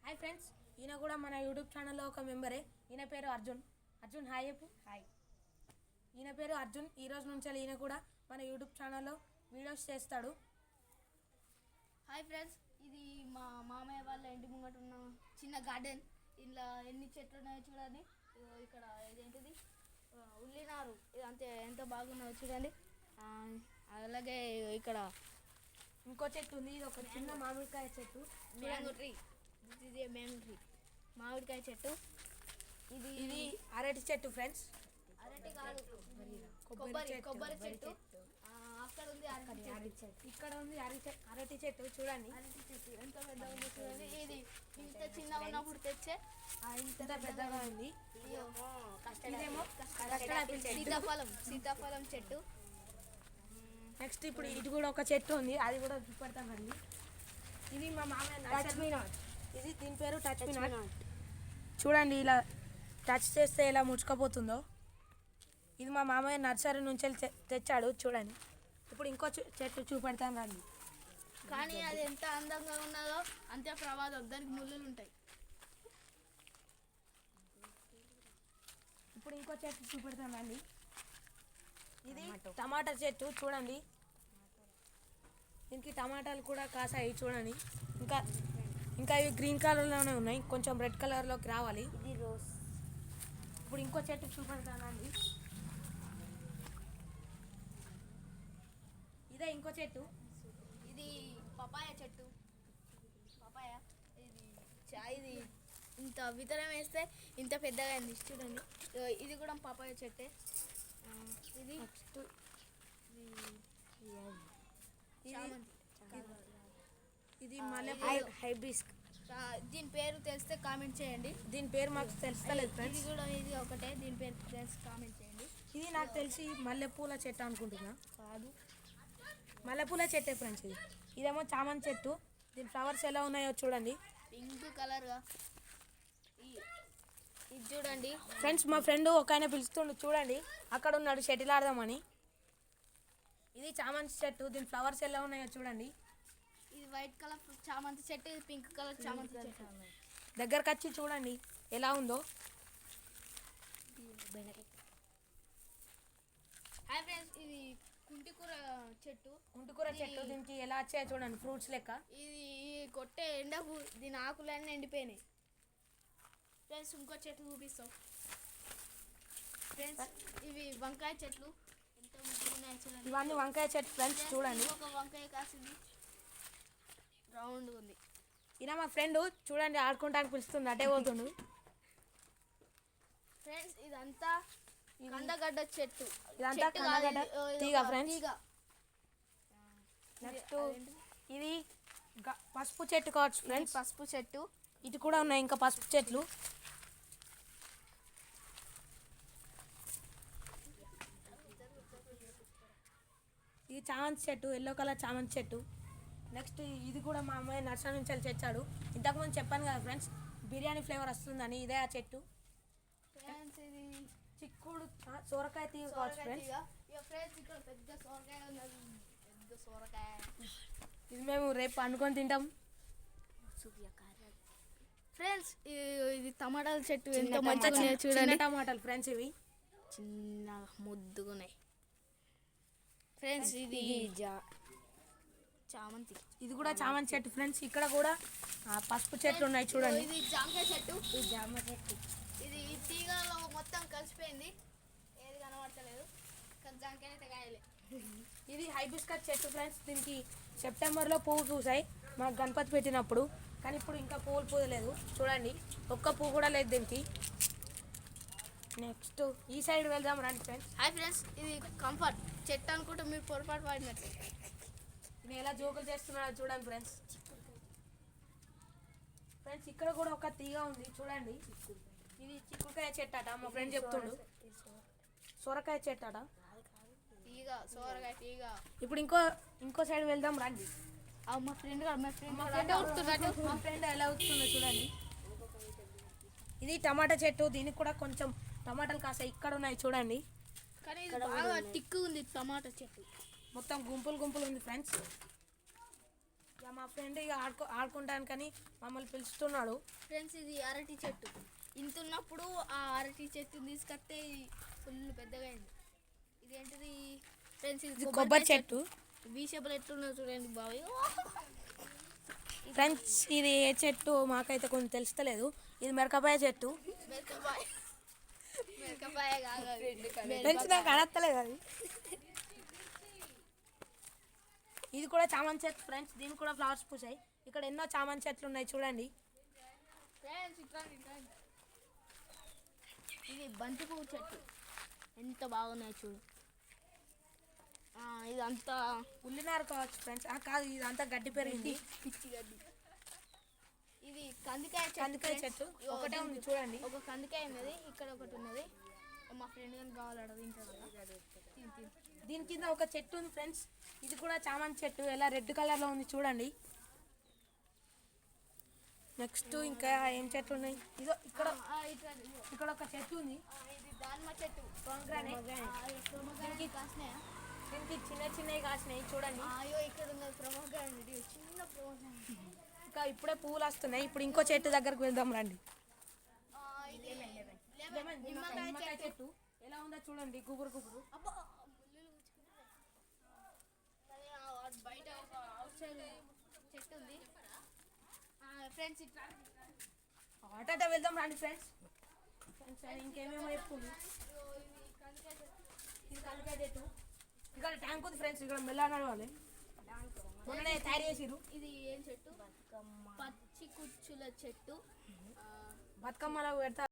Hi friends, ఈయన కూడా మన యూట్యూబ్ ఛానల్లో ఒక మెంబరే. ఈయన పేరు అర్జున్. అర్జున్ హాయ్ చెప్పు. హాయ్. ఈయన పేరు అర్జున్. ఈ రోజు నుంచి ఈయన కూడా మన యూట్యూబ్ ఛానల్లో వీడియోస్ చేస్తాడు. హాయ్ ఫ్రెండ్స్, ఇది మా మామయ్య వాళ్ళ ఇంటి ముంగట ఉన్న చిన్న గార్డెన్. ఇలా ఎన్ని చెట్లు ఉన్నాయో చూడండి. ఇక్కడ ఇదేంటిది ఉల్లినారు, ఇది అంతే ఎంత బాగున్నాయో చూడండి. అలాగే ఇక్కడ ఇంకో చెట్టు ఉంది, ఇది ఒక చిన్న మామిడికాయ చెట్టు. మ్యాంగో ట్రీ, ఇది మ్యాంగో ట్రీ, మామిడికాయ చెట్టు. ఇది అరటి చెట్టు ఫ్రెండ్స్. అరటి కాదు, కొబ్బరి చెట్టు. అక్కడ ఉంది అరటి చెట్టు, ఇక్కడ ఉంది అరటి చెట్టు. చూడండి అరటి చెట్టు ఎంత పెద్దగా ఉంది చూడండి. ఇది ఇంత చిన్నగా ఉన్నప్పుడు తెచ్చే ఇంత పెద్దగా ఉంది. ఇదేమో సీతాఫలం చెట్టు. నెక్స్ట్ ఇప్పుడు ఇటు కూడా ఒక చెట్టు ఉంది, అది కూడా చూపెడతామండి. ఇది మా మామయ్య ఇది దీని పేరు టచ్ మీ నాట్. చూడండి ఇలా టచ్ చేస్తే ఎలా ముచ్చుకపోతుందో. ఇది మా మామయ్య నర్సరీ నుంచి తెచ్చాడు. చూడండి ఇప్పుడు ఇంకో చెట్టు చూపెడతాను రండి. కానీ అది ఎంత అందంగా ఉన్నదో అంతే ప్రమాదం, దానికి ముళ్ళులు ఉంటాయి. ఇప్పుడు ఇంకో చెట్టు చూపెడతాను రండి. ఇది టమాటా చెట్టు. చూడండి దీనికి టమాటాలు కూడా కాసాయి. చూడండి ఇంకా ఇవి గ్రీన్ కలర్లోనే ఉన్నాయి, కొంచెం రెడ్ కలర్లోకి రావాలి. ఇది రోజ్. ఇప్పుడు ఇంకో చెట్టు చూపెడతానండి. ఇదే ఇంకో చెట్టు. ఇది పపాయ చెట్టు. పపాయ ఇది ఇంత విత్తనం వేస్తే ఇంత పెద్దగా అయింది చూడండి. ఇది కూడా పపాయ చెట్టే. ఇది ఇది మళ్ళీ హైబిస్క్. దీని పేరు తెలిస్తే కామెంట్ చేయండి. దీని పేరు మాకు తెలుస్తలేదు ఫ్రెండ్స్. ఇది ఒకటే, దీని పేరు తెలిసి కామెంట్ చేయండి. ఇది నాకు తెలిసి మల్లెపూల చెట్టు అనుకుంటున్నా. కాదు, మల్లెపూల చెట్టే ఫ్రెండ్స్. ఇదేమో చామంతి చెట్టు. దీని ఫ్లవర్స్ ఎలా ఉన్నాయో చూడండి, పింక్ కలర్గా. ఇది చూడండి ఫ్రెండ్స్, మా ఫ్రెండ్ ఒక ఆయన పిలుస్తుండు. చూడండి అక్కడ ఉన్నాడు, షటిల్ ఆడదామని. ఇది చామంతి చెట్టు. దీని ఫ్లవర్స్ ఎలా ఉన్నాయో చూడండి. ఇది వైట్ కలర్ చామంతి చెట్టు, ఇది పింక్ కలర్ చామంతి చెట్టు. దగ్గరకు వచ్చి చూడండి ఎలా ఉందో. హాయ్ ఫ్రెండ్స్, ఇది కుంటికూర చెట్టు. దీనికి ఎలా వచ్చాయో చూడండి, ఫ్రూట్స్ లెక్క. ఇది కొట్టే ఎండకు దీని ఆకులన్నీ ఎండిపోయినాయి. ఫ్రెండ్స్ ఇంకో చెట్టు చూపిస్తాం. ఫ్రెండ్స్ ఇవి వంకాయ చెట్లు, ఎంత ముగ్గురున్నాయి చూడండి. ఇవన్నీ వంకాయ చెట్టు ఫ్రెండ్స్. చూడండి ఒక వంకాయ కాసింది, రౌండ్ ఉంది. ఈయన మా ఫ్రెండ్. చూడండి ఆడుకుంటానికి పిలుస్తుంది, అటే పోతుండు. ఫ్రెండ్స్ ఇదంతా కందగడ్డ చెట్టు. ఇదంతా కందగడ్డ తీగ ఫ్రెండ్స్. నెక్స్ట్ ఇది పసుపు చెట్టు కావచ్చు ఫ్రెండ్స్. పసుపు చెట్టు. ఇటు కూడా ఉన్నాయి ఇంకా పసుపు చెట్లు. ఇది చామంతి చెట్టు, ఎల్లో కలర్ చామంతి చెట్టు. నెక్స్ట్ ఇది కూడా మా అమ్మాయి నర్సరీ నుంచి తెచ్చాడు. ఇంతకుముందు చెప్పాను కదా ఫ్రెండ్స్, బిర్యానీ ఫ్లేవర్ వస్తుందని. ఇదే ఆ చెట్టు. ఫ్రెండ్స్ ఇది చిక్కుడు సోరకాయ తీగ కావచ్చు ఫ్రెండ్స్. ఫ్రెండ్స్ ఇక్కడ పెద్ద సోరకాయ ఉన్నది, పెద్ద సోరకాయ. ఇది మేము రేపు అనుకొని తింటాం ఫ్రెండ్స్. ఇది టమాటాల చెట్టు, ఎంత మంచిగా చూడండి. టమాటాలు ఫ్రెండ్స్, ఇవి చిన్న ముద్దుగున్నాయి ఫ్రెండ్స్. ఇది చామంతి. ఇది కూడా చామంతి చెట్టు ఫ్రెండ్స్. ఇక్కడ కూడా పసుపు చెట్లు ఉన్నాయి చూడండి. ఇది జామకాయ చెట్టు. ఇది తీగలో మొత్తం కలిసిపోయింది, ఏది కనబడతలేదు. జామకాయ అయితే కాయలే. ఇది హైబిస్కస్ చెట్టు ఫ్రెండ్స్. దీనికి సెప్టెంబర్లో పువ్వు పూసాయి మాకు గణపతి పెట్టినప్పుడు, కానీ ఇప్పుడు ఇంకా పువ్వులు పూయలేదు. చూడండి ఒక్క పువ్వు కూడా లేదు దీనికి. నెక్స్ట్ ఈ సైడ్ వెళ్దాం రండి ఫ్రెండ్స్. హాయ్ ఫ్రెండ్స్, ఇది కంఫర్ట్ చెట్టు అనుకుంటే మీరు పొరపాటు పడినట్టు. నేను ఎలా జోకులు చేస్తున్నాడో చూడండి ఫ్రెండ్స్. ఇక్కడ కూడా ఒక తీగ ఉంది చూడండి. ఇది చిక్కుడుకాయ చెట్టు అట, మా ఫ్రెండ్ చెప్తుండు. సొరకాయ చెట్టు అట, తీగ సోరకాయ తీగ. ఇప్పుడు ఇంకో సైడ్ వెళ్దాం రండి. మా ఫ్రెండ్ ఎలా అవుతుందో చూడండి. ఇది టమాటా చెట్టు. దీనికి కూడా కొంచెం టమాటాలు కాస్త ఇక్కడ ఉన్నాయి చూడండి. కానీ ఇది బాగా టిక్కు ఉంది టమాటా చెట్టు, మొత్తం గుంపులు ఉంది ఫ్రెండ్స్. మా ఫ్రెండ్ ఇక ఆడుకుంటానికని మమ్మల్ని పిలుస్తున్నాడు. ఫ్రెండ్స్ ఇది అరటి చెట్టు. ఇంత ఉన్నప్పుడు ఆ అరటి చెట్టుని తీసుకొస్తే ఫుల్ పెద్దగా అయింది. ఇదేంటిది ఫ్రెండ్స్? ఇది కొబ్బరి చెట్టు. బీషేపులు ఎట్లున్నా చూడండి బాబాయ్. ఫ్రెండ్స్ ఇది ఏ చెట్టు మాకైతే కొంచెం తెలుస్తలేదు. ఇది మిరపకాయ చెట్టు. మిరపకాయ కాదు, ఫ్రెండ్స్ నాకు అనత్తలేదు అది. ఇది కూడా చామంతి చెట్టు ఫ్రెండ్స్. దీనికి కూడా ఫ్లవర్స్ పూసాయి. ఇక్కడ ఎన్నో చామంతి చెట్లు ఉన్నాయి చూడండి. ఇది బంతి పువ్వు చెట్టు. ఎంత బాగున్నాయి చూడు. ఇదంతా ఉల్లినారు కావచ్చు ఫ్రెండ్స్. కాదు, ఇది అంతా గడ్డి పెరిగింది. పిచ్చి గడ్డి. ఇది కందికాయ చెట్టు ఒకటే ఉంది చూడండి. ఒక కందికాయ ఉన్నది, ఇక్కడ ఒకటి ఉన్నది. మా ఫ్రెండ్ గారికి కావాలడ తింటాడు. దీని కింద ఒక చెట్టు ఉంది ఫ్రెండ్స్. ఇది కూడా చామంతి చెట్టు. ఎలా రెడ్ కలర్లో ఉంది చూడండి. నెక్స్ట్ ఇంకా ఏం చెట్లు ఉన్నాయి? ఇదో ఇక్కడ ఒక చెట్టు ఉంది. ఇది దానిమ్మ చెట్టు. దీనికి చిన్నవి కాసినాయి చూడండి. అయ్యో ఇక్కడ ఉన్నది ప్రమోగ్రానేట్, చిన్న ప్రమోగ్రానేట్. ఇంకా ఇప్పుడే పువ్వులు వస్తున్నాయి. ఇప్పుడు ఇంకో చెట్టు దగ్గరకు వెళ్దాం రండి. నిమ్మకాయ చెట్టు ఎలా ఉందో చూడండి. గుబురు బయట ఒక అవుట్ సైడ్ చెట్టు ఉంది ఫ్రెండ్స్. ఇట్లా అటట వెళ్దాం రండి ఫ్రెండ్స్. ఇంకేమేమో చెప్పుకుంది. ఇది కందికాయ చెట్టు. ఇక్కడ ట్యాంక్ ఉంది ఫ్రెండ్స్. ఇక్కడ మెల్ల నడవాలి. మొన్ననే తయారు చేసిరు. ఇది ఏం చెట్టు? పచ్చి కుచ్చుల చెట్టు. బతుకమ్మలో పెడతారు.